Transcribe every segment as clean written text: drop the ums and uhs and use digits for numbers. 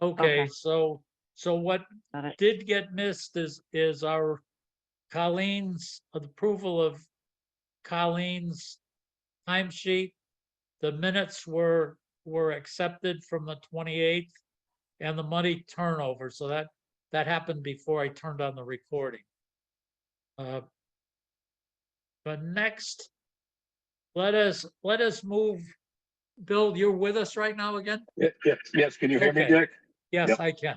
Okay, so what Got it. did get missed is our Colleen's approval of Colleen's timesheet. The minutes were accepted from the 28th and the money turnover. So that happened before I turned on the recording. But next, let us move. Bill, you're with us right now again? Yes. Can you hear me, Okay. Dick? Yes, Yep. I can.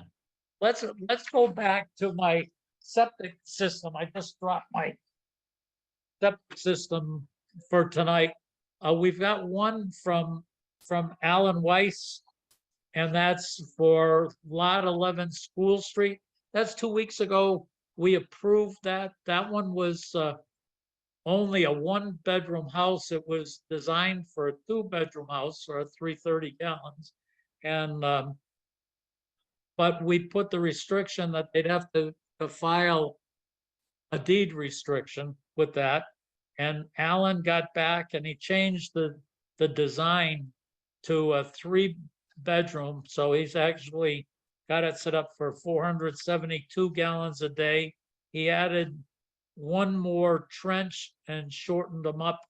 Let's go back to my septic system. I just dropped my septic system for tonight. We've got one from Alan Weiss, and that's for lot 11 School Street. That's 2 weeks ago. We approved that. That one was only a 1-bedroom house. It was designed for a 2-bedroom house or 330 gallons. And but we put the restriction that they'd have to file a deed restriction with that. And Alan got back and he changed the design to a 3-bedroom. So he's actually got it set up for 472 gallons a day. He added one more trench and shortened them up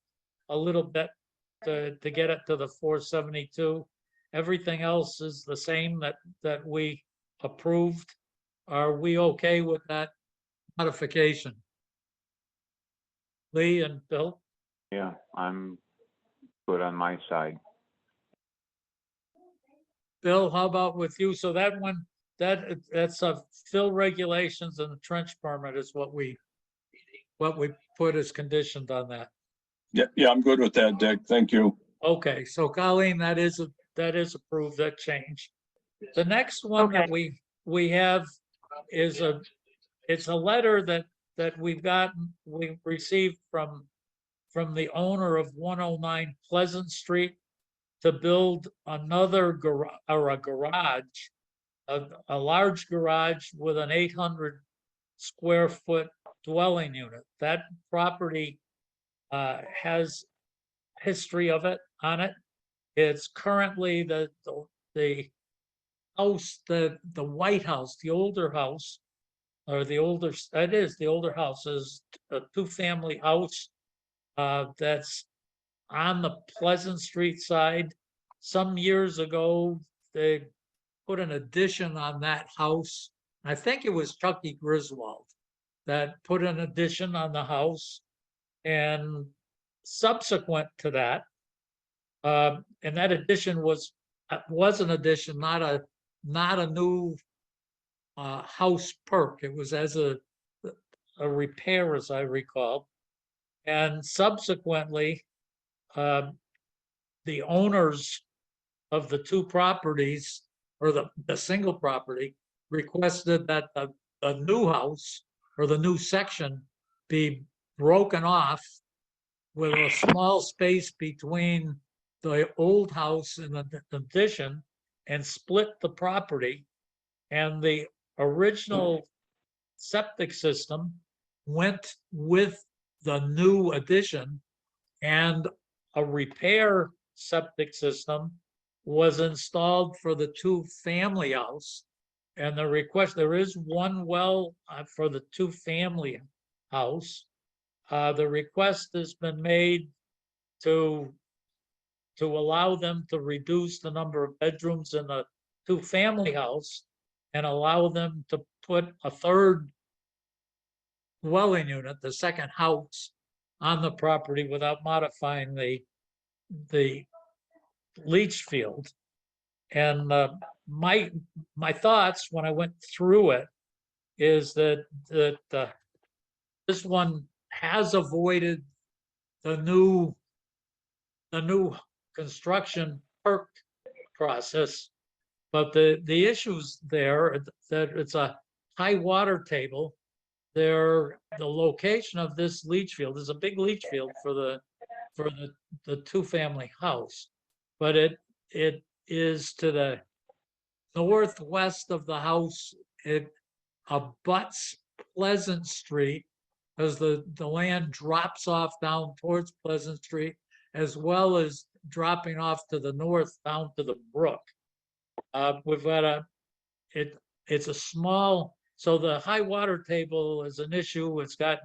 a little bit to get it to the 472. Everything else is the same that we approved. Are we okay with that modification? Lee and Bill? Yeah, I'm good on my side. Bill, how about with you? So that one, that's a fill regulations and the trench permit is what we put as conditioned on that. Yeah, I'm good with that, Dick. Thank you. Okay, so Colleen, that is approved, that change. The next one that we have is it's a letter that we received from the owner of 109 Pleasant Street to build another garage, a large garage with an 800 square foot dwelling unit. That property has history of it on it. It's currently the house, the White House, the older house, or the older house is a 2-family house that's on the Pleasant Street side. Some years ago, they put an addition on that house. I think it was Chucky Griswold that put an addition on the house. And subsequent to that, and that addition was an addition, not a new house perk. It was as a repair, as I recall. And subsequently, the owners of the 2 properties, or the single property, requested that the new house or the new section be broken off with a small space between the old house and the addition, and split the property. And the original septic system went with the new addition, and a repair septic system was installed for the 2-family house. And there is one well for the 2-family house. The request has been made to allow them to reduce the number of bedrooms in the 2-family house and allow them to put a 3rd dwelling unit, the second house, on the property without modifying the leach field. And my thoughts when I went through it is that this one has avoided the new construction perk process, but the issues there that it's a high water table. The location of this leach field is a big leach field for the 2-family house, but it is to the northwest of the house. It abuts Pleasant Street as the land drops off down towards Pleasant Street, as well as dropping off to the north down to the brook. We've got it's a small, so the high water table is an issue. It's got,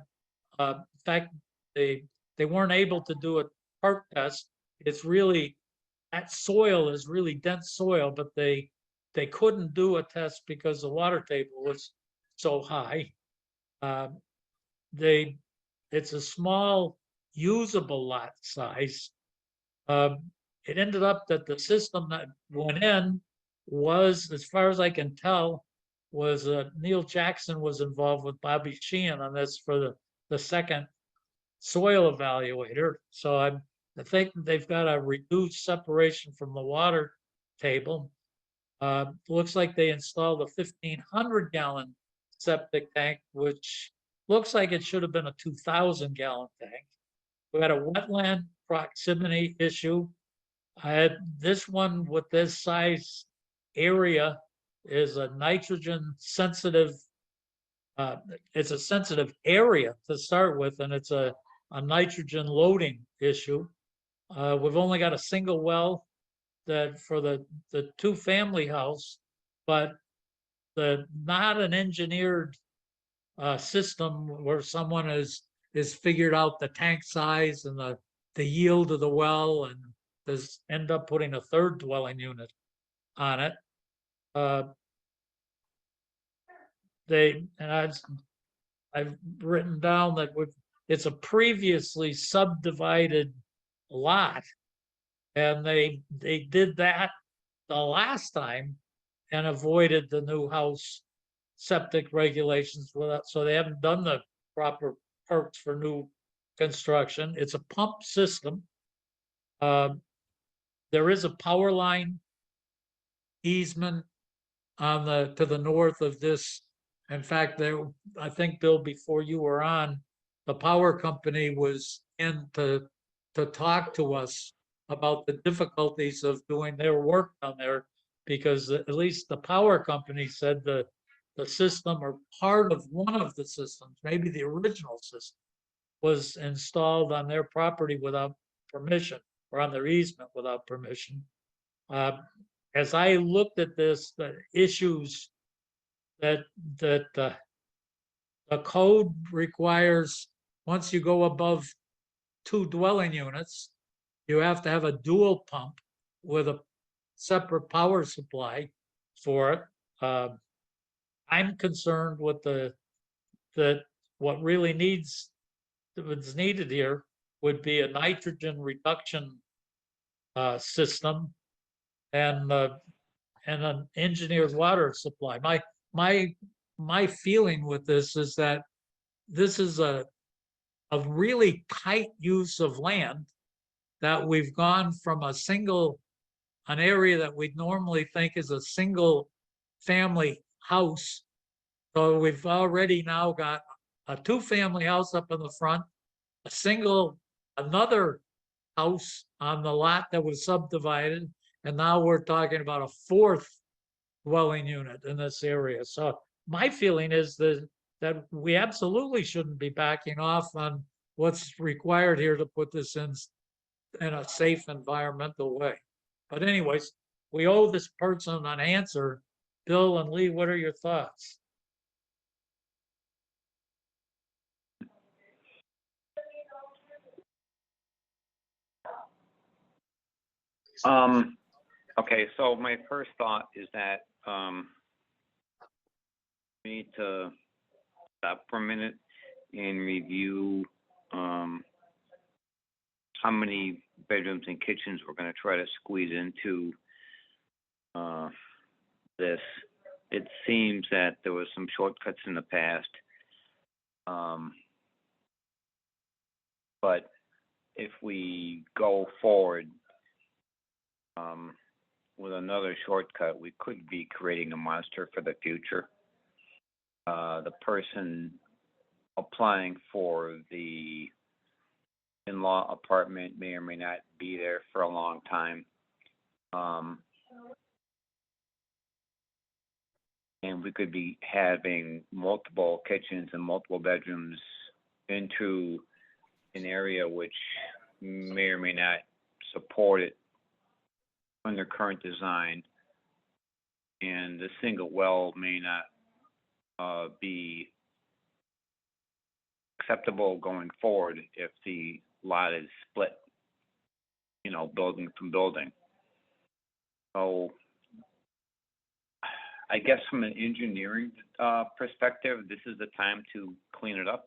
in fact, they weren't able to do a perk test. It's really, that soil is really dense soil, but they couldn't do a test because the water table was so high. Um, They, it's a small usable lot size. It ended up that the system that went in was, as far as I can tell, was Neil Jackson was involved with Bobby Sheehan on this for the second soil evaluator. So I think they've got a reduced separation from the water table. Looks like they installed a 1,500 gallon septic tank, which looks like it should have been a 2,000 gallon tank. We had a wetland proximity issue. I had this one with this size area is a nitrogen sensitive. It's a sensitive area to start with, and it's a nitrogen loading issue. We've only got a single well that for the two family house, but the not an engineered system where someone is figured out the tank size and the yield of the well and does end up putting a third dwelling unit on it. I've written down that it's a previously subdivided lot, and they did that the last time and avoided the new house septic regulations without, so they haven't done the proper perks for new construction. It's a pump system. There is a power line easement on to the north of this. In fact, I think, Bill, before you were on, the power company was in to talk to us about the difficulties of doing their work down there, because at least the power company said the system or part of one of the systems, maybe the original system, was installed on their property without permission or on their easement without permission. As I looked at this, the issues that the code requires, once you go above 2 dwelling units, you have to have a dual pump with a separate power supply for it. I'm concerned with that what really what's needed here would be a nitrogen reduction system and an engineered water supply. My feeling with this is that this is a really tight use of land, that we've gone from an area that we'd normally think is a single family house. So we've already now got a 2-family house up in the front, another house on the lot that was subdivided, and now we're talking about a 4th dwelling unit in this area. So my feeling is that we absolutely shouldn't be backing off on what's required here to put this in a safe environmental way. But anyways, we owe this person an answer. Bill and Lee, what are your thoughts? Okay, so my first thought is that we need to stop for a minute and review how many bedrooms and kitchens we're going to try to squeeze into this. It seems that there was some shortcuts in the past, but if we go forward with another shortcut, we could be creating a monster for the future. The person applying for the in-law apartment may or may not be there for a long time. And we could be having multiple kitchens and multiple bedrooms into an area which may or may not support it under current design. and the single well may not be acceptable going forward if the lot is split, you know, building from building. So I guess from an engineering perspective, this is the time to clean it up,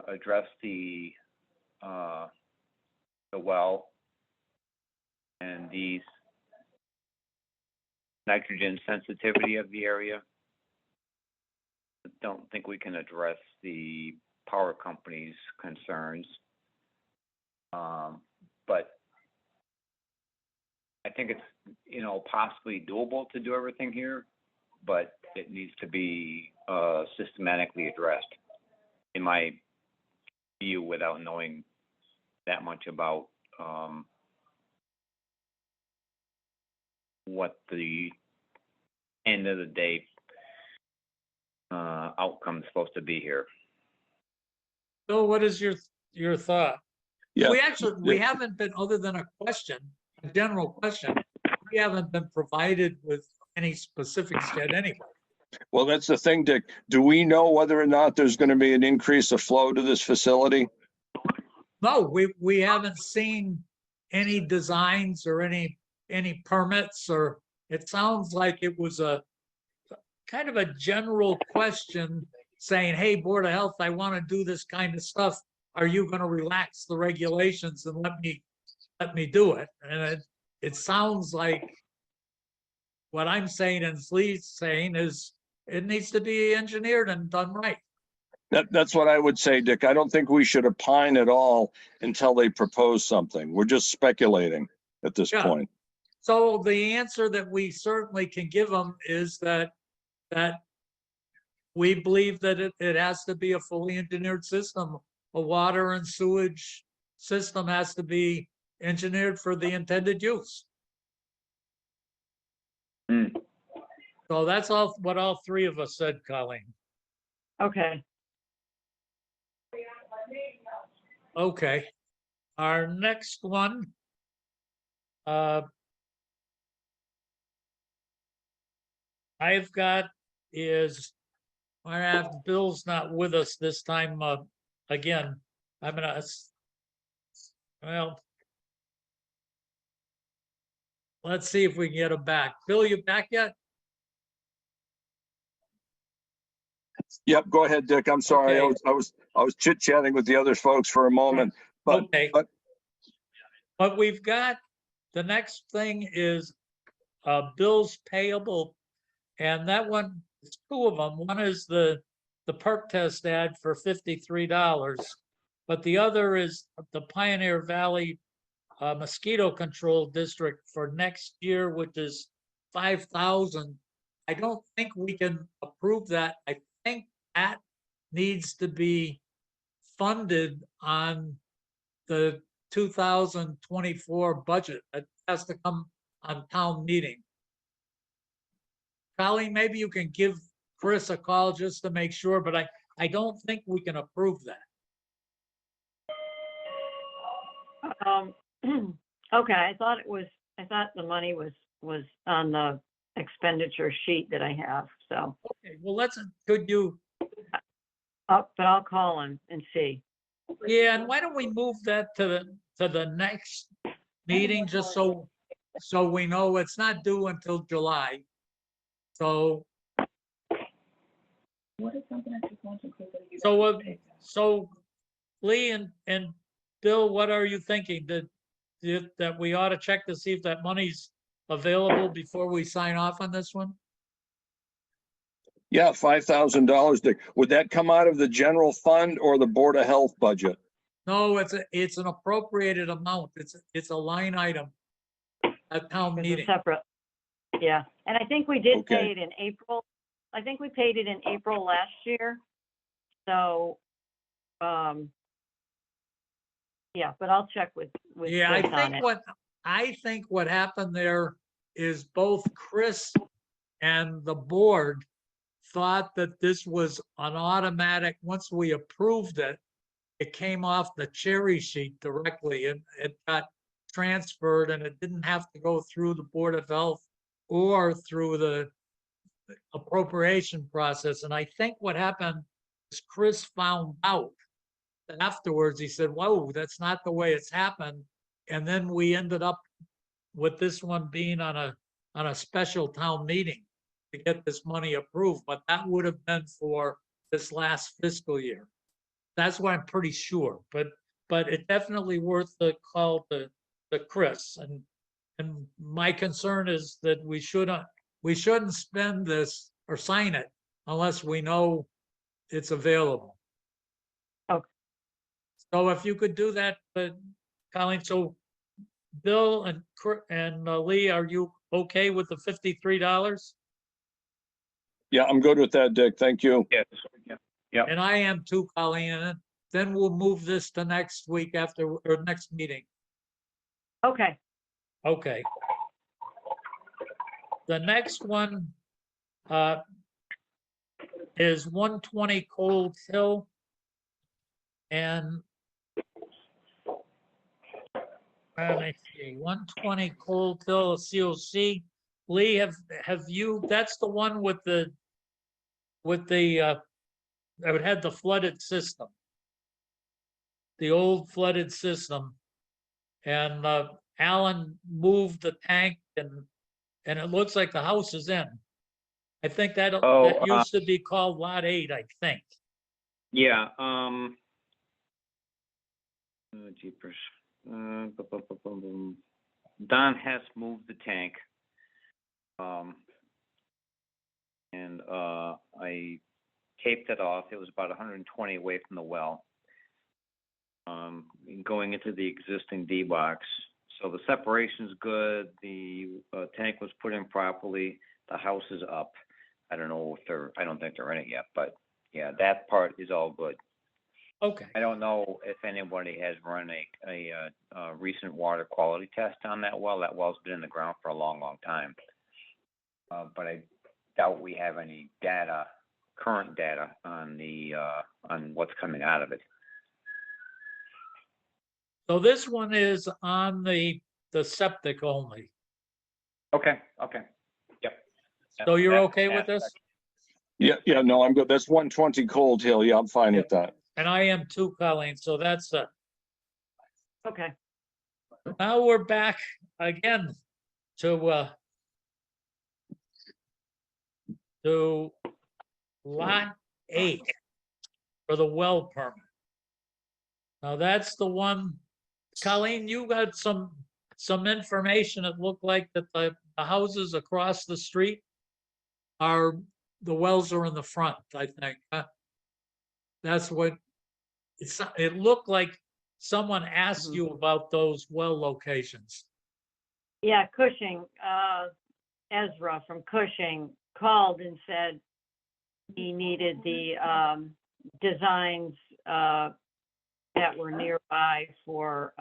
address the well and the nitrogen sensitivity of the area. I don't think we can address the power company's concerns, but I think it's, you know, possibly doable to do everything here, but it needs to be systematically addressed, in my view, without knowing that much about what the end of the day outcome is supposed to be here. So what is your thought? Yeah. We haven't been, other than a question, a general question, we haven't been provided with any specifics yet anyway. Well, that's the thing, Dick. Do we know whether or not there's going to be an increase of flow to this facility? No, we haven't seen any designs or any permits, or it sounds like it was a kind of a general question saying, hey, Board of Health, I want to do this kind of stuff. Are you going to relax the regulations and let me do it? And it sounds like what I'm saying and Lee's saying is it needs to be engineered and done right. That's what I would say, Dick. I don't think we should opine at all until they propose something. We're just speculating at this Yeah. point. So the answer that we certainly can give them is that we believe that it has to be a fully engineered system. A water and sewage system has to be engineered for the intended use. Mm. So that's what all three of us said, Colleen. Okay. Okay. Our next one. I've got is, I have Bill's not with us this time. Again, I'm gonna, well, let's see if we can get him back. Bill, you back yet? Yep, go ahead, Dick. I'm sorry. Okay. I was chit-chatting with the other folks for a moment, but Okay. But we've got, the next thing is bills payable, and that one, it's two of them. One is the perk test ad for $53, but the other is the Pioneer Valley Mosquito Control District for next year, which is $5,000. I don't think we can approve that. I think that needs to be funded on the 2024 budget. It has to come on town meeting. Colleen, maybe you can give Chris a call just to make sure, but I don't think we can approve that. Okay, I thought the money was on the expenditure sheet that I have, so. Okay, well, could you, But I'll call him and see. yeah, and why don't we move that to the next meeting, just so we know it's not due until July. So. What is something that you want to include that you? So Lee and Bill, what are you thinking? That we ought to check to see if that money's available before we sign off on this one? yeah, $5,000, Dick. Would that come out of the general fund or the Board of Health budget? No, it's an appropriated amount. It's a line item at town It's a meeting. separate. Yeah, and I think we did Okay. pay it in April. I think we paid it in April last year. So, yeah, but I'll check with Yeah, Chris on it. I think what happened there is both Chris and the board thought that this was an automatic, once we approved it, it came off the cherry sheet directly and it got transferred and it didn't have to go through the Board of Health or through the appropriation process. And I think what happened is Chris found out afterwards. He said, whoa, that's not the way it's happened. And then we ended up with this one being on a special town meeting to get this money approved, but that would have been for this last fiscal year. That's what I'm pretty sure, but it's definitely worth the call to Chris. And my concern is that we shouldn't spend this or sign it unless we know it's available. Okay. So if you could do that, Colleen, so Bill and Lee, are you okay with the $53? Yeah, I'm good with that, Dick. Thank you. Yes, yeah. And I am too, Colleen, and then we'll move this to next week after, or next meeting. Okay, Okay. The next one is 120 Cold Hill. And let me see, 120 Cold Hill COC. Lee, have you, that's the one with the that had the flooded system. The old flooded system. And Alan moved the tank and it looks like the house is in. I think that used to be called Lot 8, I think. Yeah, jeepers. Don has moved the tank. And I taped it off. It was about 120 away from the well. Going into the existing D box. So the separation's good. The tank was put in properly. The house is up. I don't know if I don't think they're in it yet, but yeah, that part is all good. Okay. I don't know if anybody has run a recent water quality test on that well. That well's been in the ground for a long, long time. But I doubt we have any data, current data on on what's coming out of it. So this one is on the septic only. Okay. Yep. So you're okay with this? Yeah, no, I'm good. That's 120 Cold Hill. Yeah, I'm fine with that. And I am too, Colleen. So that's okay. now we're back again to Lot 8 for the well permit. Now that's the one, Colleen, you got some information. It looked like that the houses across the street the wells are in the front, I think. That's what it looked like. Someone asked you about those well locations. Yeah, Cushing, Ezra from Cushing called and said he needed the designs that were nearby for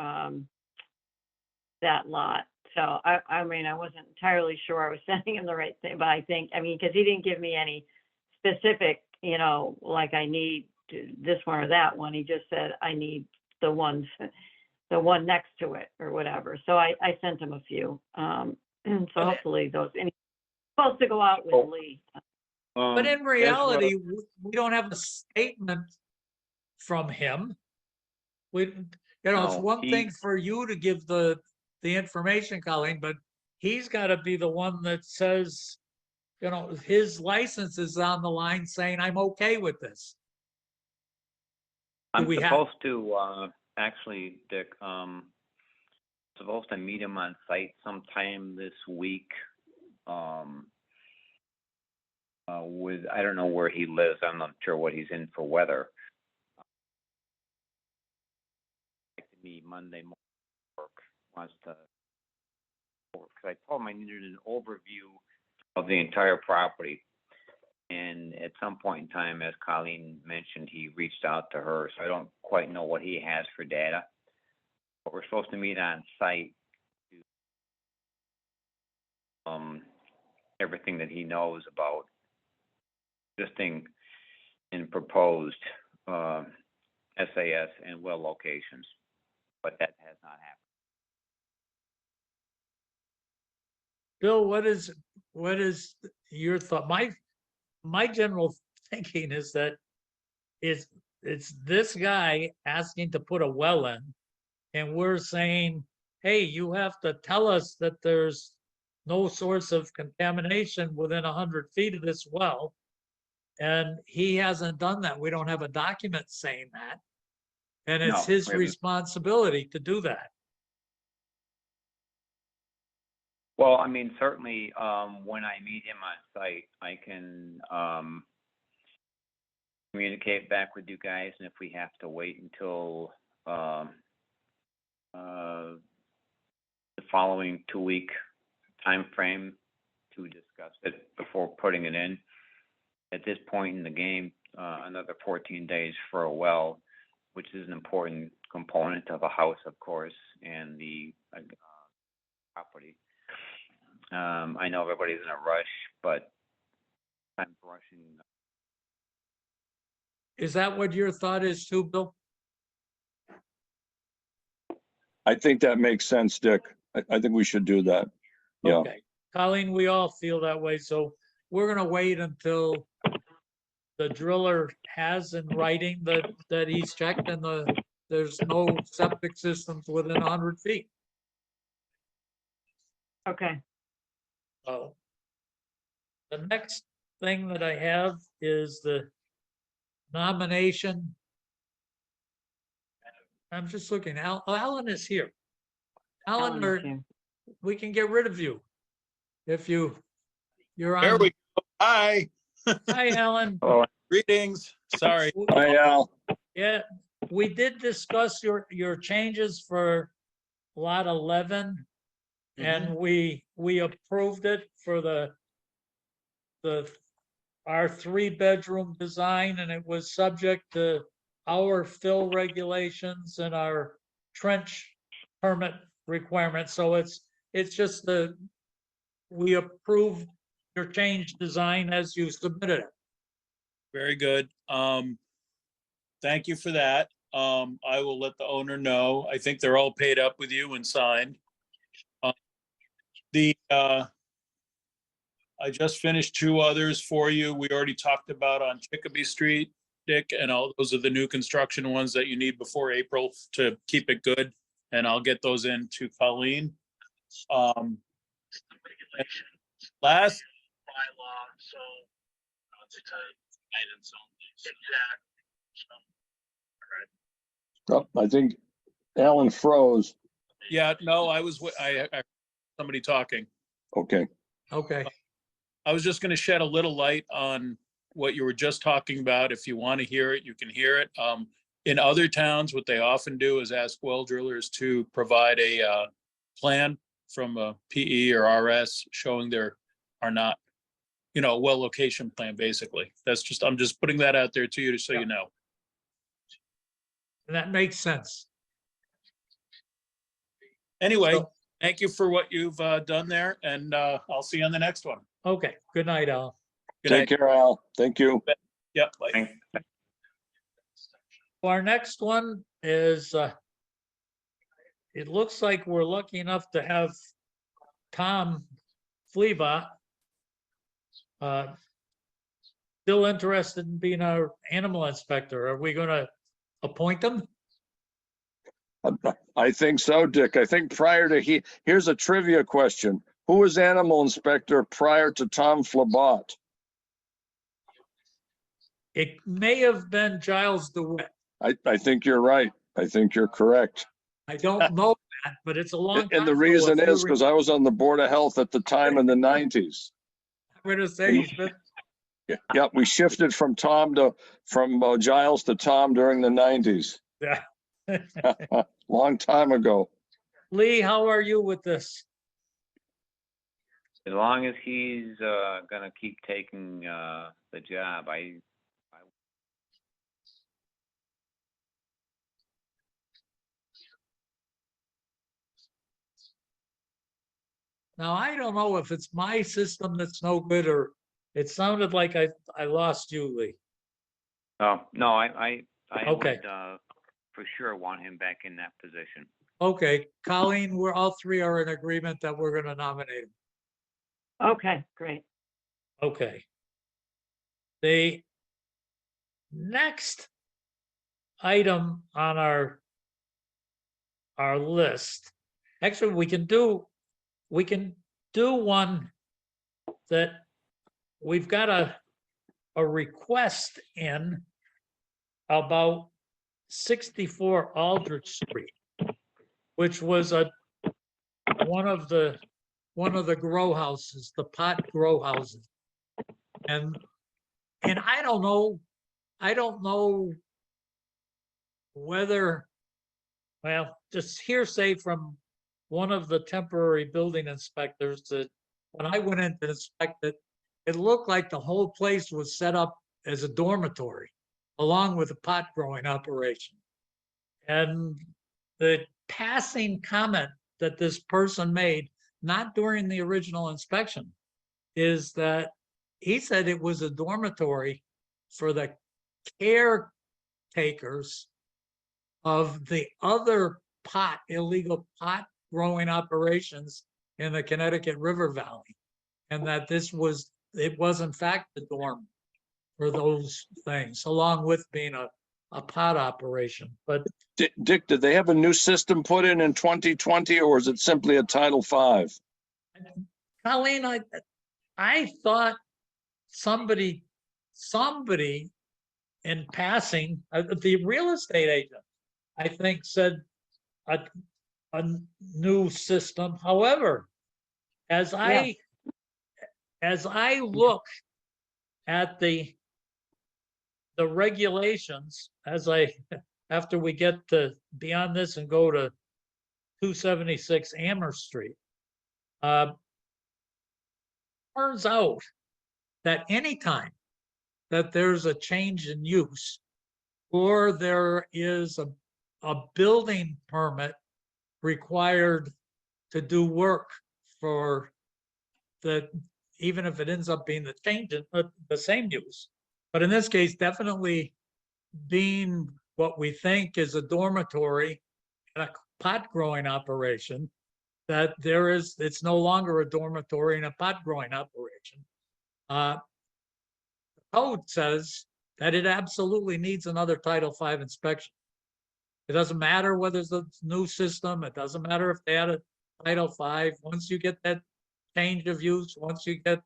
that lot. So I mean, I wasn't entirely sure I was sending him the right thing, but I think, I mean, because he didn't give me any specific, like I need this one or that one. He just said, I need the one next to it or whatever. So I sent him a few. So hopefully those, and he's supposed to go out with Lee. But in reality, we don't have a statement from him. It's one thing for you to give the information, Colleen, but he's got to be the one that says, his license is on the line saying, I'm okay with this. I'm supposed to, actually, Dick, supposed to meet him on site sometime this week. I don't know where he lives. I'm not sure what he's in for weather. Me Monday morning wants to, because I told him I needed an overview of the entire property. And at some point in time, as Colleen mentioned, he reached out to her. So I don't quite know what he has for data. But we're supposed to meet on site to everything that he knows about existing and proposed SAS and well locations. But that has not happened. Bill, what is your thought? My general thinking is that it's this guy asking to put a well in, and we're saying, hey, you have to tell us that there's no source of contamination within 100 feet of this well. And he hasn't done that. We don't have a document saying that. And No, it's his we haven't. responsibility to do that. Well, I mean, certainly, when I meet him on site, I can, communicate back with you guys, and if we have to wait until, the following 2-week timeframe to discuss it before putting it in. At this point in the game, another 14 days for a well, which is an important component of a house, of course, and the property. I know everybody's in a rush, but I'm rushing. Is that what your thought is too, Bill? I think that makes sense, Dick. I think we should do that. Yeah. Okay, Colleen, we all feel that way, so we're gonna wait until the driller has in writing that he's checked and there's no septic systems within 100 feet. Okay, So the next thing that I have is the nomination. I'm just looking, Alan is here. Alan, Alan is here. we can get rid of you. If you're There on. we go. Hi, Hi, Alan. Oh, greetings. Sorry. Hi, Al. Yeah, we did discuss your changes for lot 11. And we approved it for our 3-bedroom design, and it was subject to our fill regulations and our trench permit requirements. So it's just we approved your change design as you submitted it. Very good. Thank you for that. I will let the owner know. I think they're all paid up with you and signed. I just finished 2 others for you. We already talked about on Chicopee Street, Dick, and all those are the new construction ones that you need before April to keep it good. And I'll get those in to Colleen. Last bylaw, so items Oh, I think Alan froze. Yeah, no, I heard somebody talking. Okay. Okay, I was just going to shed a little light on what you were just talking about. If you want to hear it, you can hear it. In other towns, what they often do is ask well drillers to provide a plan from a PE or RS showing there are not, well location plan, basically. I'm just putting that out there to you so you know. and that makes sense. Anyway, So- thank you for what you've done there, and I'll see you on the next one. Okay, good night, Al. Good Take night. care, Al. Thank you. Yep. Bye. thank- Our next one is, it looks like we're lucky enough to have Tom Fleva still interested in being our animal inspector. Are we gonna appoint him? I think so, Dick. I think prior to here's a trivia question. Who was animal inspector prior to Tom Flabat? It may have been Giles DeWitt. I think you're right. I think you're correct. I don't know that, but it's a long time. And the ago. reason If you is because I was on the Board of Health at the time in the 90s. I'm gonna say he's been, Yeah, we shifted from Giles to Tom during the 90s. yeah. Long time ago. Lee, how are you with this? As long as he's, gonna keep taking, the job, Now, I don't know if it's my system that's no good or it sounded like I lost you, Lee. no, I Okay. would, for sure want him back in that position. Okay, Colleen, we're all 3 are in agreement that we're gonna nominate him. Okay, great. Okay. The next item on our list, actually, we can do one that we've got a request in about 64 Aldrich Street, which was one of the grow houses, the pot grow houses. And I don't know whether, well, just hearsay from one of the temporary building inspectors that when I went in to inspect it, it looked like the whole place was set up as a dormitory along with a pot growing operation. And the passing comment that this person made, not during the original inspection, is that he said it was a dormitory for the caretakers of the other illegal pot growing operations in the Connecticut River Valley. And that it was in fact the dorm for those things, along with being a pot operation. But Dick, did they have a new system put in 2020, or is it simply a Title V? Colleen, I thought somebody in passing, the real estate agent, I think said a new system. However, as I look at the regulations, after we get to beyond this and go to 276 Amherst Street, turns out that anytime that there's a change in use or there is a building permit required to do work for even if it ends up being the change in the same use. But in this case, definitely being what we think is a dormitory and a pot growing operation, that it's no longer a dormitory and a pot growing operation. The code says that it absolutely needs another Title V inspection. It doesn't matter whether it's a new system. It doesn't matter if they had a Title V. Once you get that change of use, once you get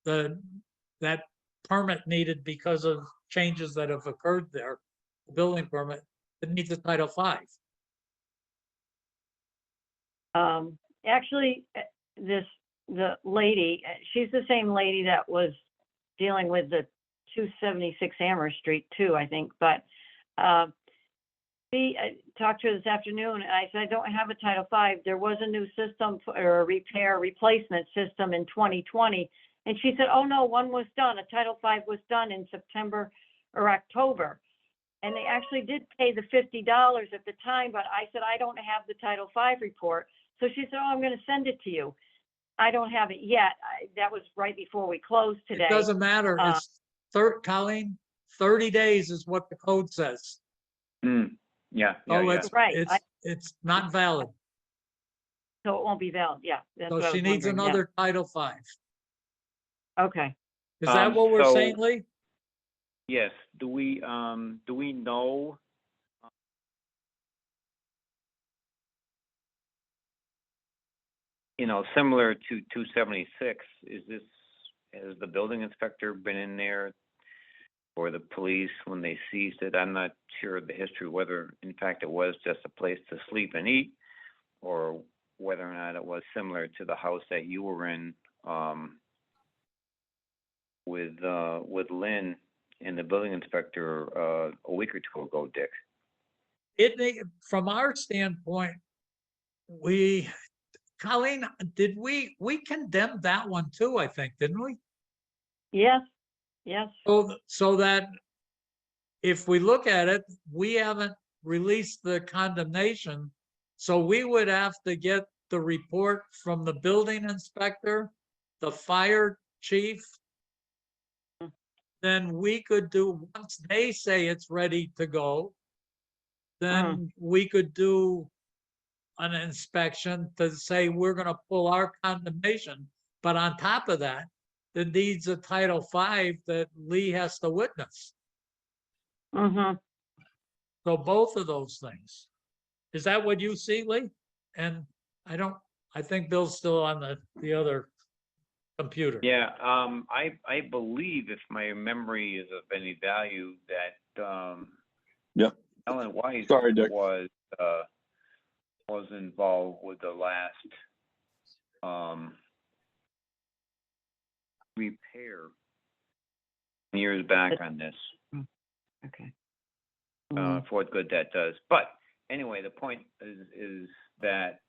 that permit needed because of changes that have occurred there, the building permit, it needs a Title V. Actually, the lady, she's the same lady that was dealing with the 276 Amherst Street too, I think, but I talked to her this afternoon and I said, I don't have a Title V. There was a new system or a replacement system in 2020. And she said, oh no, one was done. A Title V was done in September or October. And they actually did pay the $50 at the time, but I said, I don't have the Title V report. So she said, oh, I'm going to send it to you. I don't have it yet. That was right before we closed today. It doesn't matter. It's Colleen, 30 days is what the code says. Yeah, So yeah. Right. it's not valid. So it won't be valid. Yeah. That's So what I she was needs wondering, yeah. another Title V. Okay. Is that what we're So- saying, Lee? Yes. Do we know? Similar to 276, has the building inspector been in there or the police when they seized it? I'm not sure of the history, whether in fact it was just a place to sleep and eat or whether or not it was similar to the house that you were in with Lynn and the building inspector a week or two ago, Dick. From our standpoint, Colleen, did we condemned that one too, I think, didn't we? Yes. Yes. So that if we look at it, we haven't released the condemnation. So we would have to get the report from the building inspector, the fire chief. Then we could do, once they say it's ready to go, then we could do an inspection to say we're going to pull our condemnation, but on top of that, it needs a Title V that Lee has to witness. Mm-hmm. So both of those things. Is that what you see, Lee? And I think Bill's still on the other computer. Yeah, I believe if my memory is of any value that, Yep. Ellen Weiss Sorry, Dick. was involved with the last, repair years back on this. Okay. For what good that does. But anyway, the point is that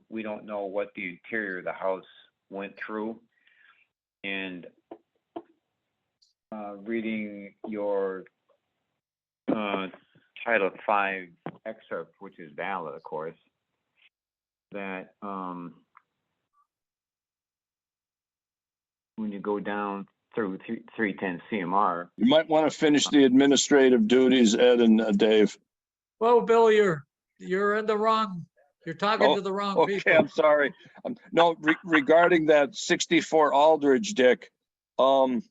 we don't know what the interior of the house went through. And reading your Title V excerpt, which is valid, of course, that when you go down through 310 CMR, You might want to finish the administrative duties, Ed and Dave. Well, Bill, you're in the wrong, you're talking Oh, to the wrong Okay, people. I'm sorry. No, regarding that 64 Aldridge, Dick. So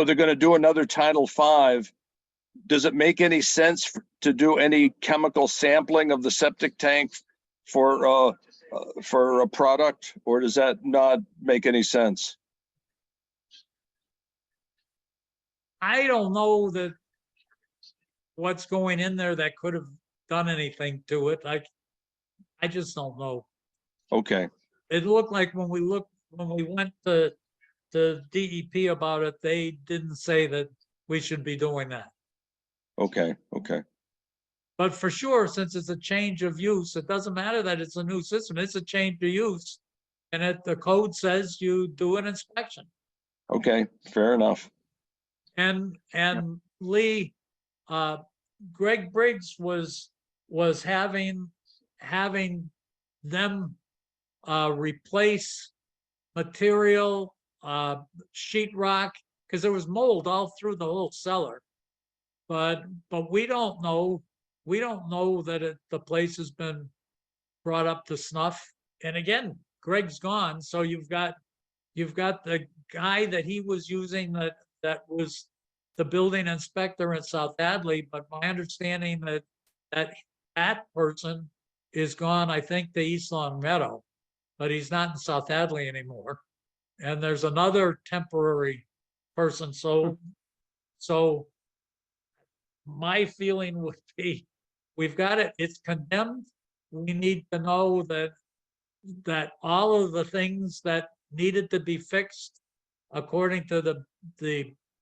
they're going to do another Title V. Does it make any sense to do any chemical sampling of the septic tank for a product, or does that not make any sense? I don't know that what's going in there that could have done anything to it. I just don't know. Okay, It looked like when we went to DEP about it, they didn't say that we should be doing that. okay. But for sure, since it's a change of use, it doesn't matter that it's a new system, it's a change of use. And the code says you do an inspection. Okay, fair enough. And Lee, Greg Briggs was having them replace material, sheetrock, because there was mold all through the whole cellar. But we don't know that the place has been brought up to snuff. And again, Greg's gone, so you've got the guy that he was using that was the building inspector in South Hadley. But my understanding that person is gone, I think, to East Long Meadow, but he's not in South Hadley anymore. And there's another temporary person. So my feeling would be, we've got it, it's condemned. We need to know that all of the things that needed to be fixed, according to the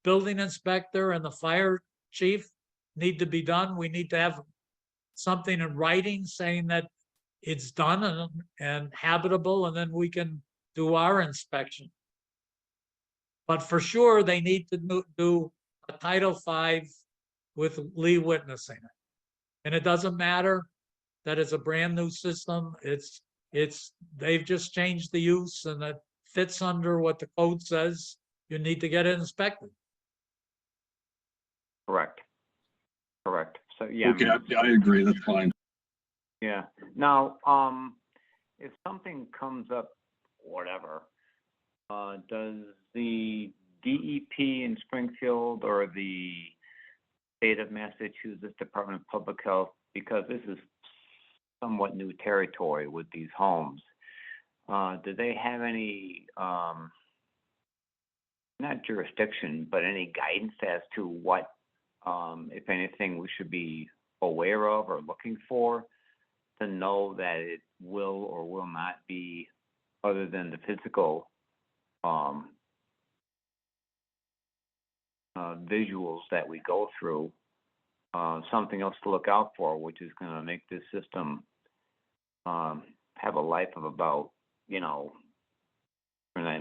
building inspector and the fire chief, need to be done. We need to have something in writing saying that it's done and habitable, and then we can do our inspection. But for sure, they need to do a Title V with Lee witnessing it. And it doesn't matter that it's a brand new system. They've just changed the use, and it fits under what the code says. You need to get it inspected. correct. So, yeah. Okay, I agree. That's fine. Yeah. Now, if something comes up, whatever, does the DEP in Springfield or the state of Massachusetts Department of Public Health, because this is somewhat new territory with these homes, do they have any, not jurisdiction, but any guidance as to what, if anything, we should be aware of or looking for to know that it will or will not be, other than the physical visuals that we go through, something else to look out for, which is going to make this system have a life of about, 9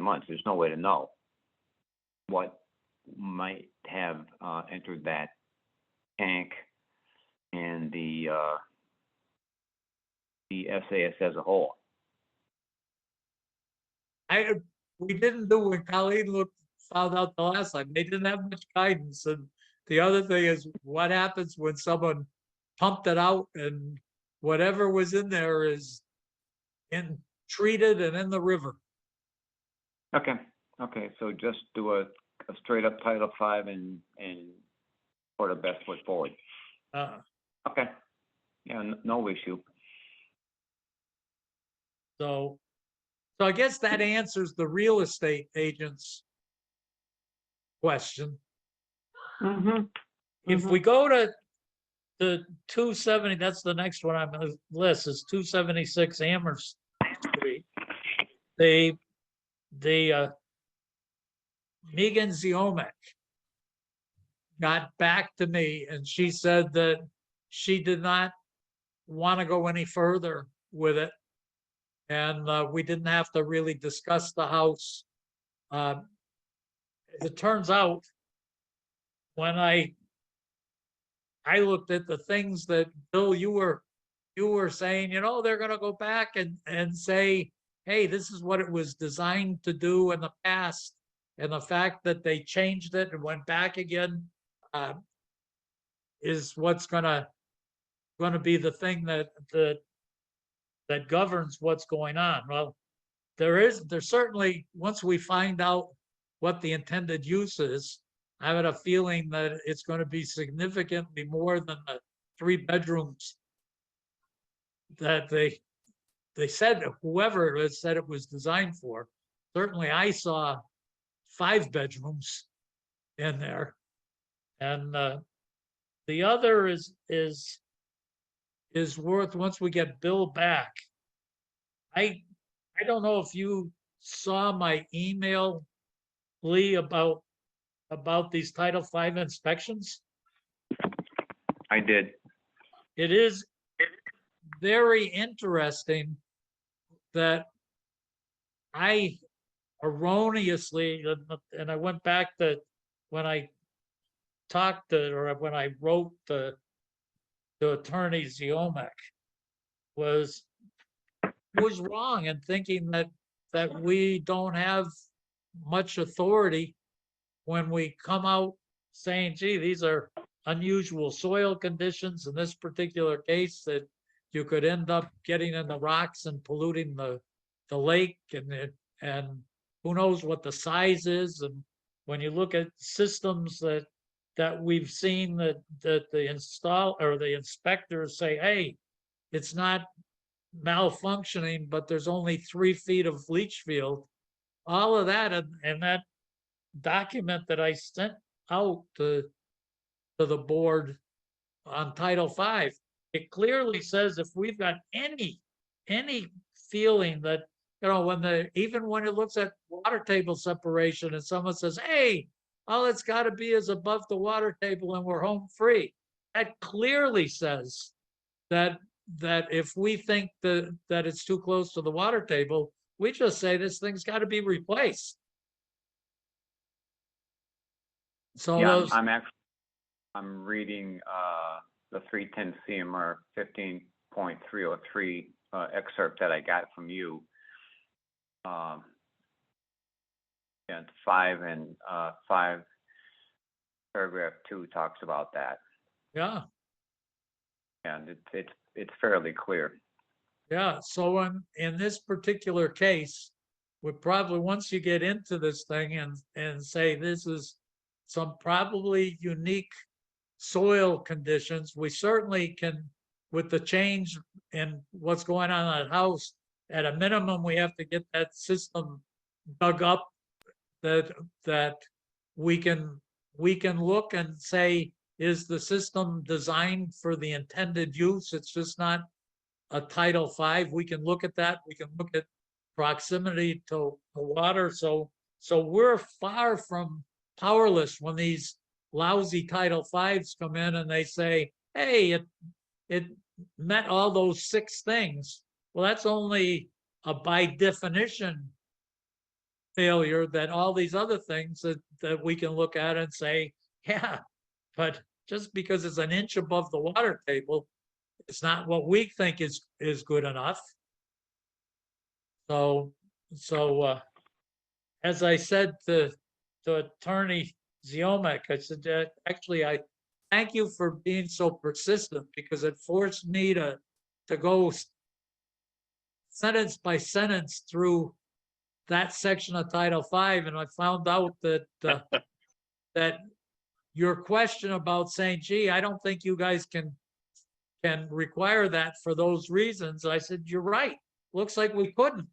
months. There's no way to know what might have entered that tank and the SAS as a whole. We didn't do what Colleen found out the last time. They didn't have much guidance. And the other thing is, what happens when someone pumped it out and whatever was in there is treated and in the river. Okay, okay, so just do a straight up Title V and for the best foot forward. Okay, yeah, no issue. So I guess that answers the real estate agent's question. Mm-hmm. If we go to the 270, that's the next one on the list, is 276 Amherst Street. The Megan Ziomek got back to me and she said that she did not want to go any further with it. And we didn't have to really discuss the house. It turns out when I looked at the things that Bill, you were saying, you know, they're going to go back and say, hey, this is what it was designed to do in the past. And the fact that they changed it and went back again is what's going to be the thing that governs what's going on. Well, there's certainly, once we find out what the intended use is, I have a feeling that it's going to be significantly more than the 3 bedrooms that they said, whoever it said it was designed for. Certainly I saw 5 bedrooms in there. And the other is worth, once we get Bill back. I don't know if you saw my email, Lee, about these Title V inspections. I did. It is very interesting that I erroneously, and I went back to when I talked to, or when I wrote to Attorney Ziomek, was wrong in thinking that we don't have much authority when we come out saying, gee, these are unusual soil conditions in this particular case, that you could end up getting in the rocks and polluting the lake, and who knows what the size is. And when you look at systems that we've seen that the inspectors say, hey, it's not malfunctioning, but there's only 3 feet of leach field. All of that, and that document that I sent out to the board on Title V, it clearly says if we've got any feeling that, you know, even when it looks at water table separation and someone says, hey, all it's got to be is above the water table and we're home free, that clearly says that if we think that it's too close to the water table, we just say this thing's got to be replaced. So Yeah, I'm reading the 310 CMR 15.303 excerpt that I got from you. And 5 paragraph 2 talks about that. yeah. And it's fairly clear. Yeah, so in this particular case, we probably, once you get into this thing and say this is some probably unique soil conditions, we certainly can, with the change in what's going on in that house, at a minimum, we have to get that system dug up, that we can look and say, is the system designed for the intended use? It's just not a Title V. We can look at that. We can look at proximity to water. So we're far from powerless when these lousy Title Vs come in and they say, hey, it met all those 6 things. Well, that's only a by definition failure, that all these other things that we can look at and say, yeah, but just because it's an inch above the water table, it's not what we think is good enough. So as I said to Attorney Ziomek, I said, actually, I thank you for being so persistent, because it forced me to go sentence by sentence through that section of Title V, and I found out that, that your question about saying, gee, I don't think you guys can require that for those reasons. I said, you're right. Looks like we couldn't.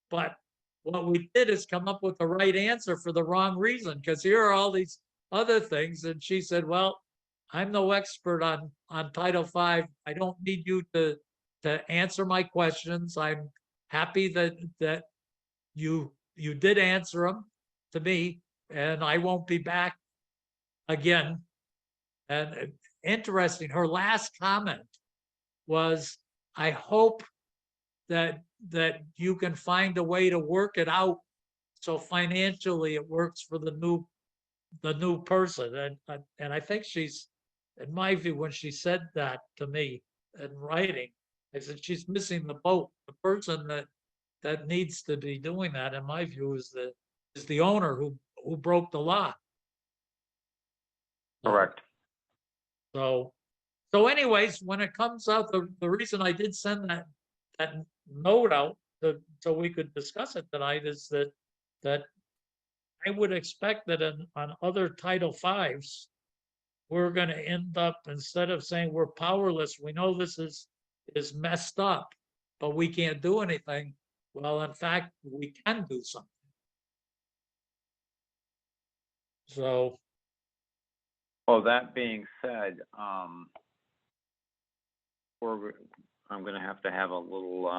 But what we did is come up with the right answer for the wrong reason, because here are all these other things. And she said, well, I'm no expert on Title V. I don't need you to answer my questions. I'm happy that you did answer them to me, and I won't be back again. And interesting, her last comment was, I hope that you can find a way to work it out so financially it works for the new person. And I think she's, in my view, when she said that to me in writing, I said, she's missing the boat. The person that needs to be doing that, in my view, is the owner who broke the law. Correct. So anyways, when it comes out, the reason I did send that note out so we could discuss it tonight is that I would expect that on other Title V's, we're going to end up, instead of saying we're powerless, we know this is messed up, but we can't do anything. Well, in fact, we can do something. So, Well, that being said, I'm going to have a little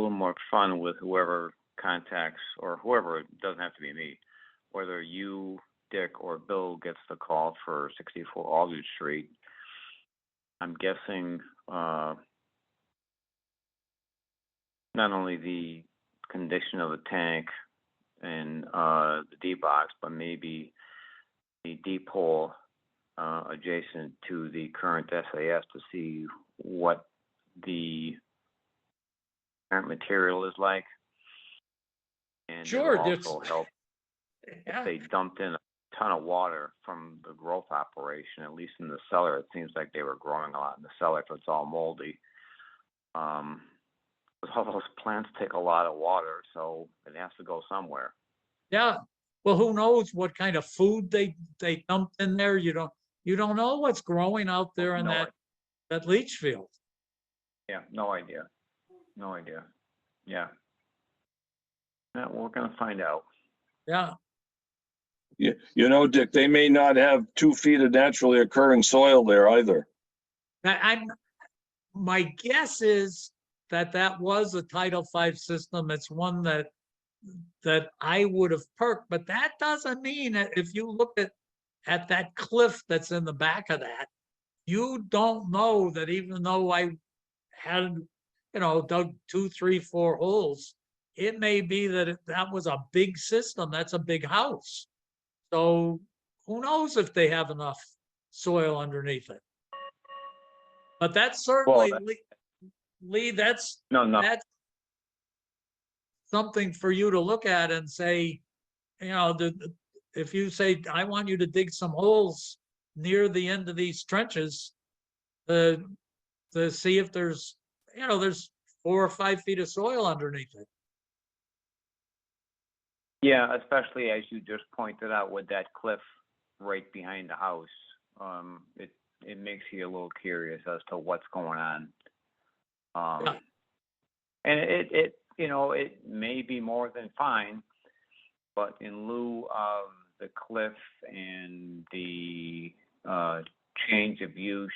more fun with whoever contacts, or whoever, it doesn't have to be me, whether you, Dick, or Bill gets the call for 64 Aldrich Street. I'm guessing not only the condition of the tank and the D box, but maybe the deep hole adjacent to the current SAS to see what the current material is like. And sure, it would also help yeah. if they dumped in a ton of water from the growth operation, at least in the cellar. It seems like they were growing a lot in the cellar if it's all moldy. All those plants take a lot of water, so it has to go somewhere. Yeah. Well, who knows what kind of food they dumped in there? You don't know what's growing out there in that leach field. Yeah, no idea. Yeah. Yeah, we're gonna find out. Yeah. You know, Dick, they may not have 2 feet of naturally occurring soil there either. My guess is that was a Title V system. It's one that I would have perked, but that doesn't mean that if you look at that cliff that's in the back of that, you don't know that even though I had, dug 2, 3, 4 holes, it may be that that was a big system. That's a big house. So who knows if they have enough soil underneath it. But that's certainly, Lee, that's something for you to look at and say, if you say, I want you to dig some holes near the end of these trenches to see if there's 4 or 5 feet of soil underneath it. Yeah, especially as you just pointed out with that cliff right behind the house. It makes you a little curious as to what's going on. Yeah. And it may be more than fine, but in lieu of the cliff and the change of use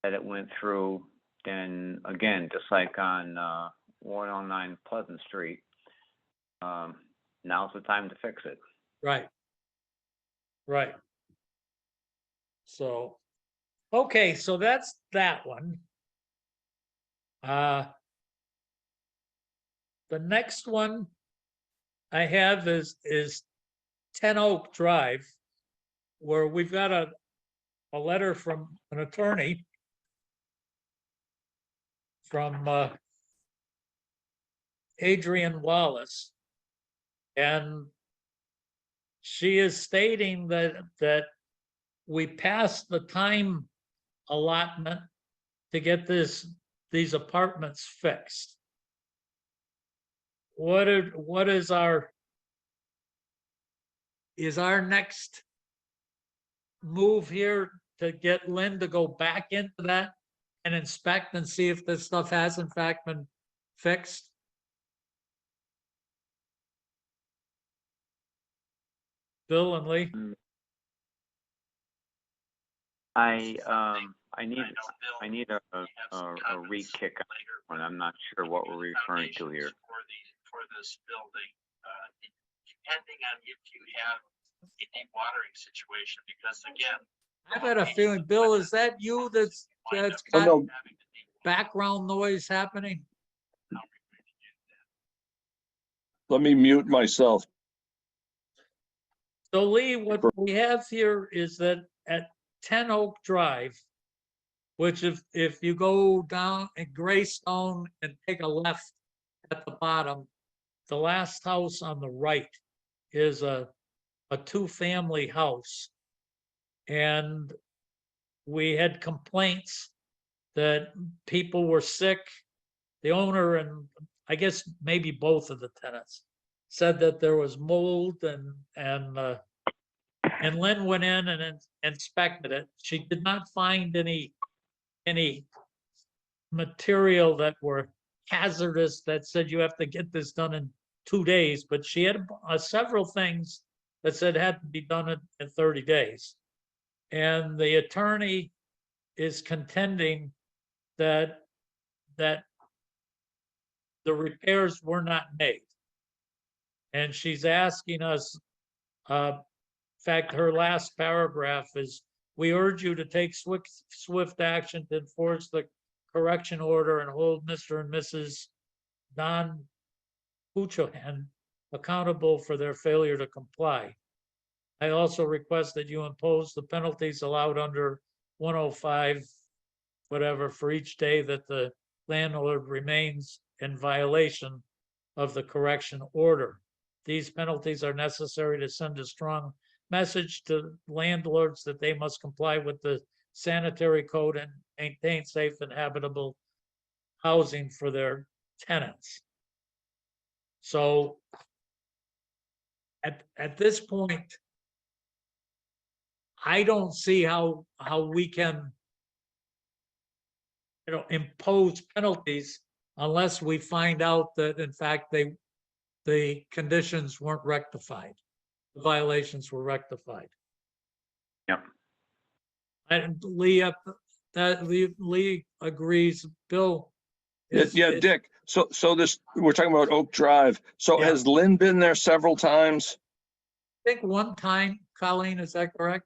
that it went through, then again, just like on 109 Pleasant Street, now's the time to fix it. Right. So, okay, so that's that one. The next one I have is 10 Oak Drive, where we've got a letter from an attorney from Adrienne Wallace, and she is stating that we passed the time allotment to get these apartments fixed. what is our next move here to get Lynn to go back into that and inspect and see if this stuff has in fact been fixed? Bill and Lee? I need a re-kick on. I'm not sure what we're referring to here. For this building, depending on if you have a dewatering situation, because again. I've had a feeling, Bill, is that you that's Oh, got no, background noise happening? let me mute myself. So Lee, what we have here is that at 10 Oak Drive, which if you go down at Greystone and take a left at the bottom, the last house on the right is a two-family house. And we had complaints that people were sick. The owner and I guess maybe both of the tenants said that there was mold and Lynn went in and inspected it. She did not find any material that were hazardous that said you have to get this done in 2 days, but she had several things that said had to be done in 30 days. And the attorney is contending that the repairs were not made. And she's asking us, in fact, her last paragraph is, we urge you to take swift action to enforce the correction order and hold Mr. and Mrs. Don Puchohan accountable for their failure to comply. I also request that you impose the penalties allowed under 105, whatever, for each day that the landlord remains in violation of the correction order. These penalties are necessary to send a strong message to landlords that they must comply with the sanitary code and maintain safe and habitable housing for their tenants. So at this point, I don't see how we can, impose penalties unless we find out that in fact the conditions weren't rectified, the violations were rectified. Yep. And Lee, Lee agrees. Bill. Yeah, Dick. So this, we're talking about Oak Drive. So Yeah. has Lynn been there several times? I think one time, Colleen, is that correct?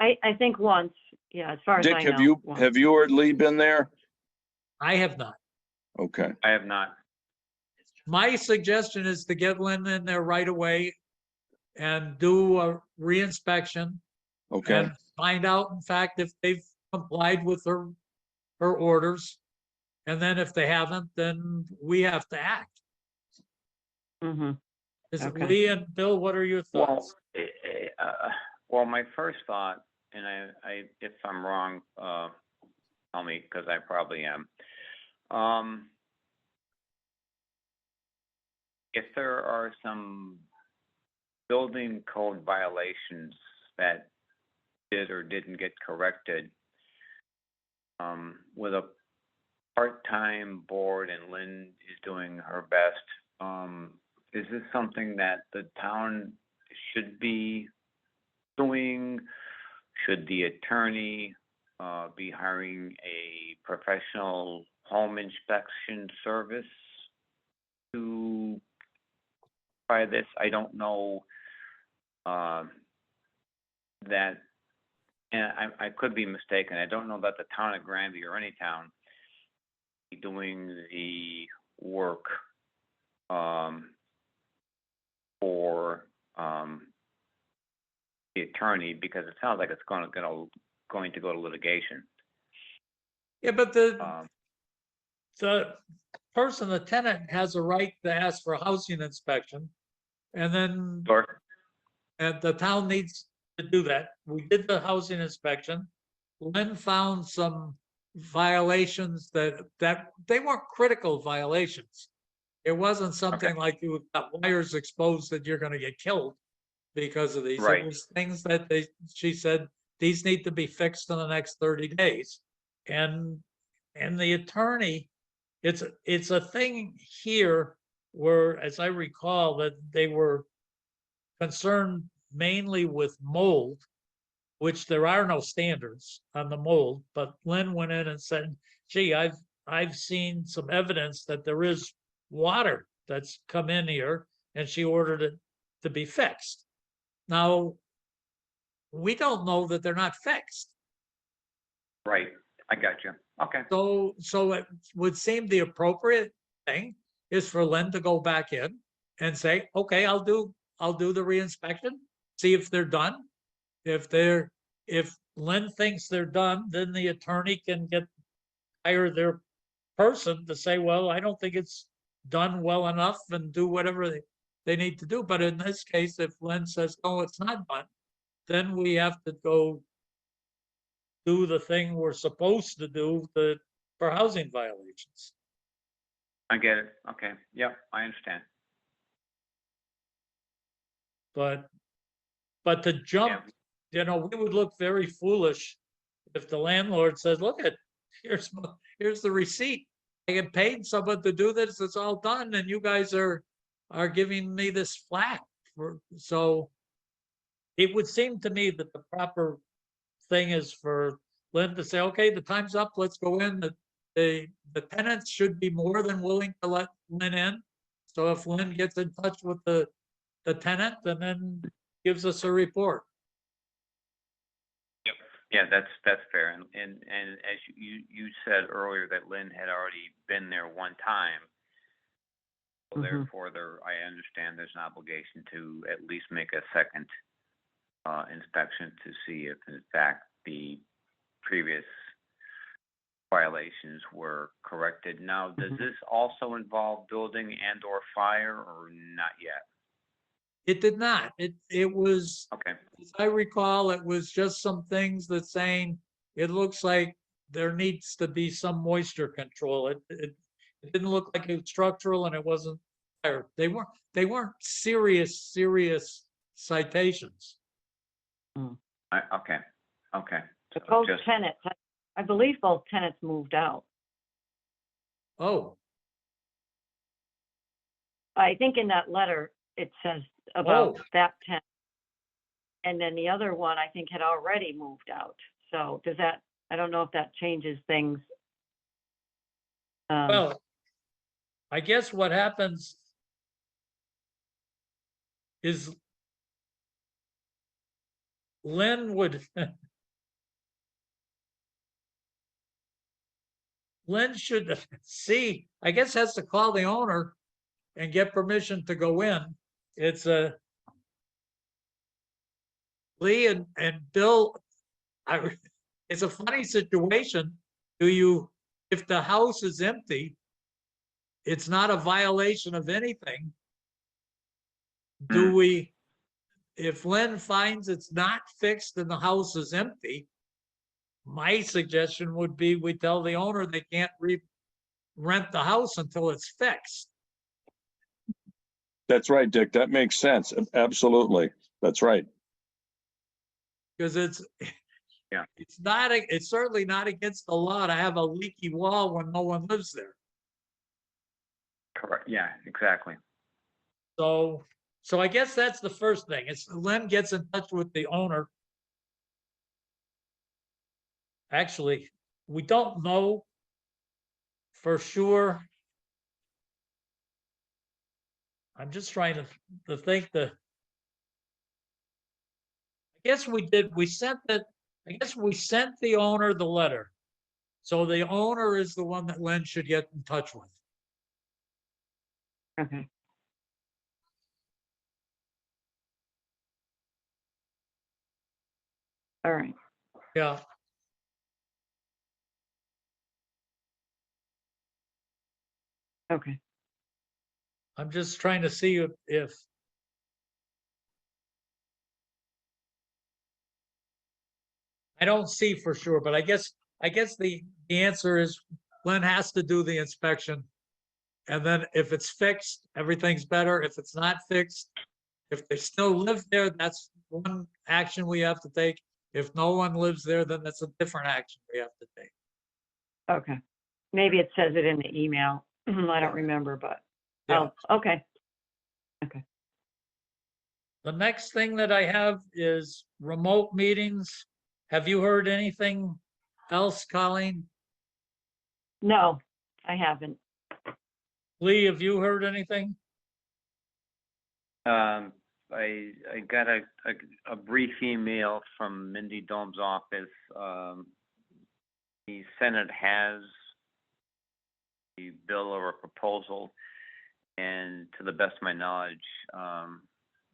I think once, yeah, as far as Dick, I know. once. have you or Lee been there? I have not. Okay. I have not. My suggestion is to get Lynn in there right away and do a re-inspection Okay. and find out, in fact, if they've complied with her orders. And then if they haven't, then we have to act. Mhm. Is it Okay. Lee and Bill, what are your thoughts? Well, my first thought, and I if I'm wrong, tell me, because I probably am. If there are some building code violations that did or didn't get corrected, with a part-time board and Lynn is doing her best, is this something that the town should be doing? Should the attorney be hiring a professional home inspection service to try this? I don't know that, and I could be mistaken. I don't know that the town of Granby or any town be doing the work for the attorney, because it sounds like it's going to go to litigation. Yeah, but the person, the tenant, has a right to ask for a housing inspection. And then Sure. and the town needs to do that. We did the housing inspection. Lynn found some violations that they weren't critical violations. It wasn't something like you've got wires exposed that you're gonna get killed because of these. It Right. was things that she said, these need to be fixed in the next 30 days. And the attorney, it's a thing here where, as I recall, that they were concerned mainly with mold, which there are no standards on the mold, but Lynn went in and said, gee, I've seen some evidence that there is water that's come in here, and she ordered it to be fixed. Now, we don't know that they're not fixed. Right. I got you. Okay. So it would seem the appropriate thing is for Lynn to go back in and say, okay, I'll do the reinspection, see if they're done. If Lynn thinks they're done, then the attorney can hire their person to say, well, I don't think it's done well enough, and do whatever they need to do. But in this case, if Lynn says, oh, it's not done, then we have to go do the thing we're supposed to do for housing violations. I get it. Okay. Yep. I understand. But to jump, we would look very foolish if the landlord says, look here's the receipt. I get paid someone to do this, it's all done, and you guys are giving me this flat. So it would seem to me that the proper thing is for Lynn to say, okay, the time's up, let's go in. The tenants should be more than willing to let Lynn in. So if Lynn gets in touch with the tenant and then gives us a report. Yeah, that's fair. And as you said earlier that Lynn had already been there one time. So therefore I understand there's an obligation to at least make a second inspection to see if in fact the previous violations were corrected. Now, does this also involve building and or fire, or not yet? It did not. It was, Okay. as I recall, it was just some things that saying, it looks like there needs to be some moisture control. It didn't look like it was structural, and it wasn't fire. They weren't serious citations. Okay. The So both just- tenants, I believe both tenants moved out. Oh, I think in that letter, it says about Oh. that tenant. And then the other one, I think, had already moved out. So does that, I don't know if that changes things. well, I guess what happens is Lynn would Lynn should see, I guess has to call the owner and get permission to go in. It's Lee and Bill, it's a funny situation. If the house is empty, it's not a violation of anything. If Lynn finds it's not fixed and the house is empty, my suggestion would be we tell the owner they can't rent the house until it's fixed. That's right, Dick. That makes sense. Absolutely. That's right. Because it's certainly not against the law to have a leaky wall when no one lives there. Correct. Yeah, exactly. So I guess that's the first thing. It's Lynn gets in touch with the owner. Actually, we don't know for sure. I'm just trying to think I guess we did, I guess we sent the owner the letter. So the owner is the one that Lynn should get in touch with. Okay. All right. Yeah. Okay. I'm just trying to see if I don't see for sure, but I guess the answer is Lynn has to do the inspection And then if it's fixed, everything's better. If it's not fixed, if they still live there, that's one action we have to take. If no one lives there, then that's a different action we have to take. Okay. Maybe it says it in the email. I Yeah. don't remember, but, Yeah. oh, okay. The next thing that I have is remote meetings. Have you heard anything else, Colleen? No, I haven't. Lee, have you heard anything? I got a brief email from Mindy Dome's office. The Senate has a bill or a proposal, and to the best of my knowledge,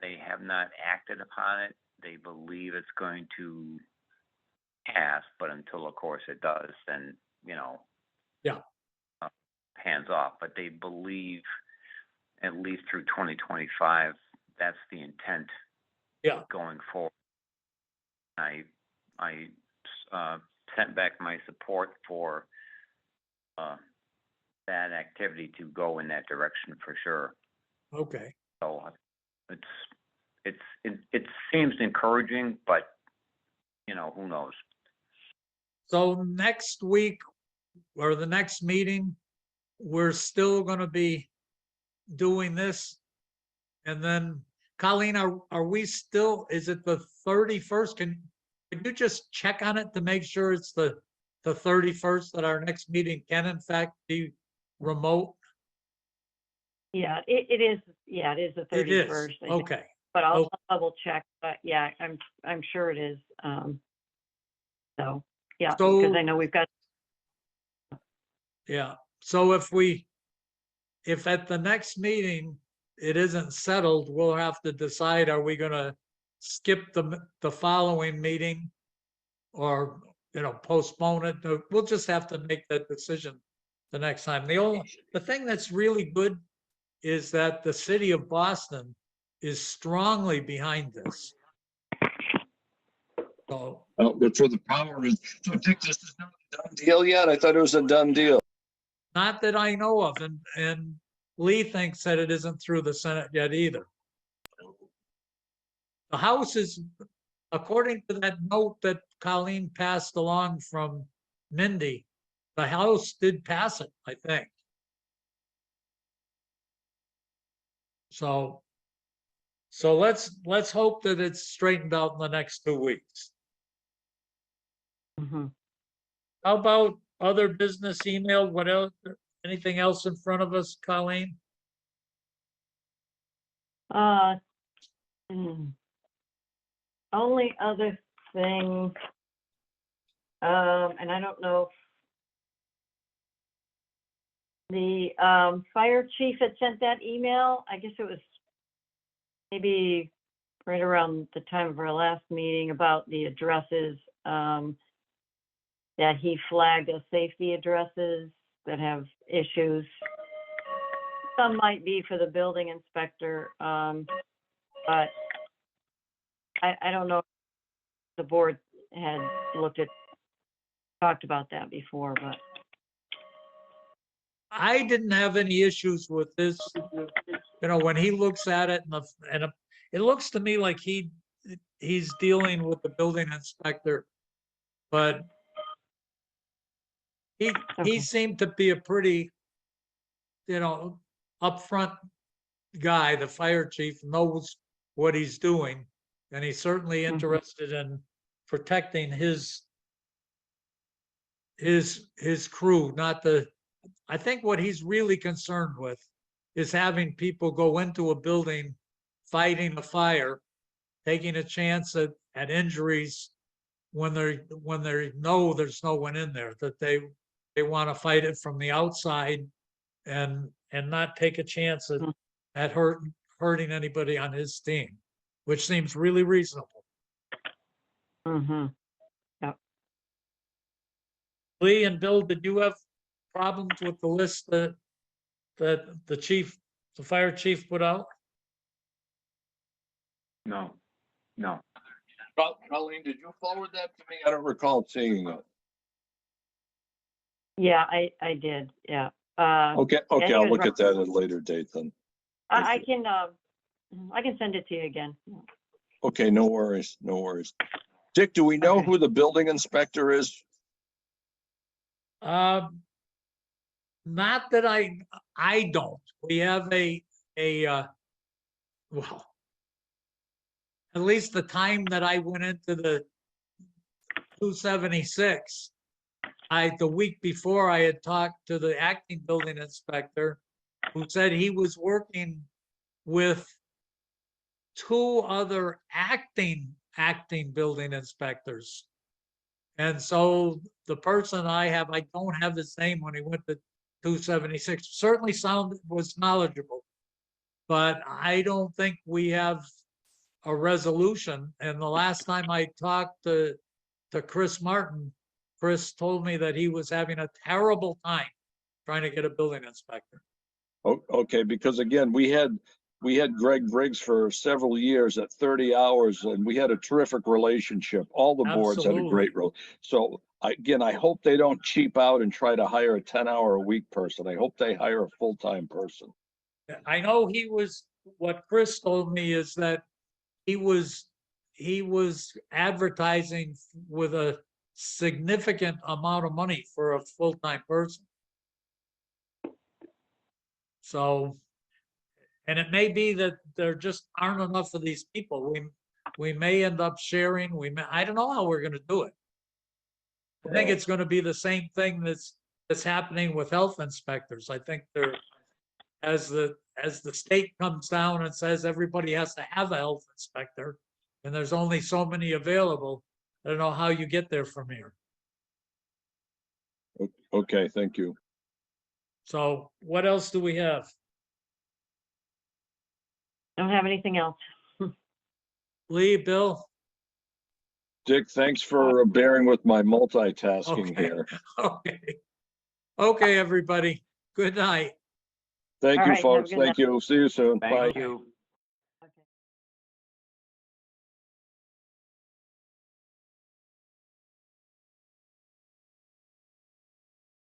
they have not acted upon it. They believe it's going to pass, but until, of course, it does, then, Yeah. Hands off. But they believe at least through 2025, that's the intent. Yeah. Going forward. I sent back my support for that activity to go in that direction for sure. Okay. So it seems encouraging, but who knows? So next week or the next meeting, we're still going to be doing this. And then Colleen, are we still, is it the 31st? Can you just check on it to make sure it's the 31st that our next meeting can in fact be remote? Yeah, it is. Yeah, it is the It is. 31st. I think. Okay. But I'll Okay. double check. But yeah, I'm sure it is. So yeah, So- because I know we've got. Yeah. So if at the next meeting, it isn't settled, we'll have to decide, are we gonna skip the following meeting? Or, postpone it? We'll just have to make that decision the next time. The thing that's really good is that the city of Boston is strongly behind this. So, Well, that's where the power is. So Dick, this is not a done deal yet? I thought it was a done deal. not that I know of, and Lee thinks that it isn't through the Senate yet either. The House is, according to that note that Colleen passed along from Mindy, the House did pass it, I think. So let's hope that it's straightened out in the next 2 weeks. Mhm. How about other business email? What else? Anything else in front of us, Colleen? Only other thing, and I don't know if the fire chief had sent that email. I guess it was maybe right around the time of our last meeting about the addresses, that he flagged as safety addresses that have issues. Some might be for the building inspector, but I don't know if the board had talked about that before, but. I didn't have any issues with this. When he looks at it and it looks to me like he's dealing with the building inspector, but he Okay. seemed to be a pretty, upfront guy. The fire chief knows what he's doing, and he's certainly interested in protecting his crew, I think what he's really concerned with is having people go into a building, fighting a fire, taking a chance at injuries when they know there's no one in there, that they want to fight it from the outside and not take a chance at hurting anybody on his team, which seems really reasonable. Mm-hmm. Lee and Bill, did you have problems with the list that the fire chief put out? No. Colleen, did you forward that to me? I don't recall seeing it. Yeah, I did. Yeah. Okay, he okay, I'll was look right. at that at a later date then. I Thank can send it to you again. Okay, no worries, no worries. Dick, do we know Okay. who the building inspector is? Not that I don't. We have well, at least the time that I went into the 276, the week before I had talked to the acting building inspector who said he was working with two other acting building inspectors. And so the person I don't have his name when he went to 276, certainly was knowledgeable. But I don't think we have a resolution. And the last time I talked to Chris Martin, Chris told me that he was having a terrible time trying to get a building inspector. Okay, because again, we had Greg Briggs for several years at 30 hours and we had a terrific relationship. All the boards had a great role. So again, I hope they don't cheap out and try to hire a 10-hour-a-week person. I hope they hire a full-time person. I know what Chris told me is that he was advertising with a significant amount of money for a full-time person. So, and it may be that there just aren't enough of these people. We may end up sharing, I don't know how we're gonna do it. I think it's gonna be the same thing that's happening with health inspectors. I think as the state comes down and says everybody has to have a health inspector, and there's only so many available, I don't know how you get there from here. Okay, thank you. So what else do we have? Don't have anything else. Lee, Bill? Dick, thanks for bearing with my multitasking Okay. here. Okay. Okay, everybody. Good night. Thank All you, right, have a folks. good night. Thank you. See you soon. Bye. Thank you.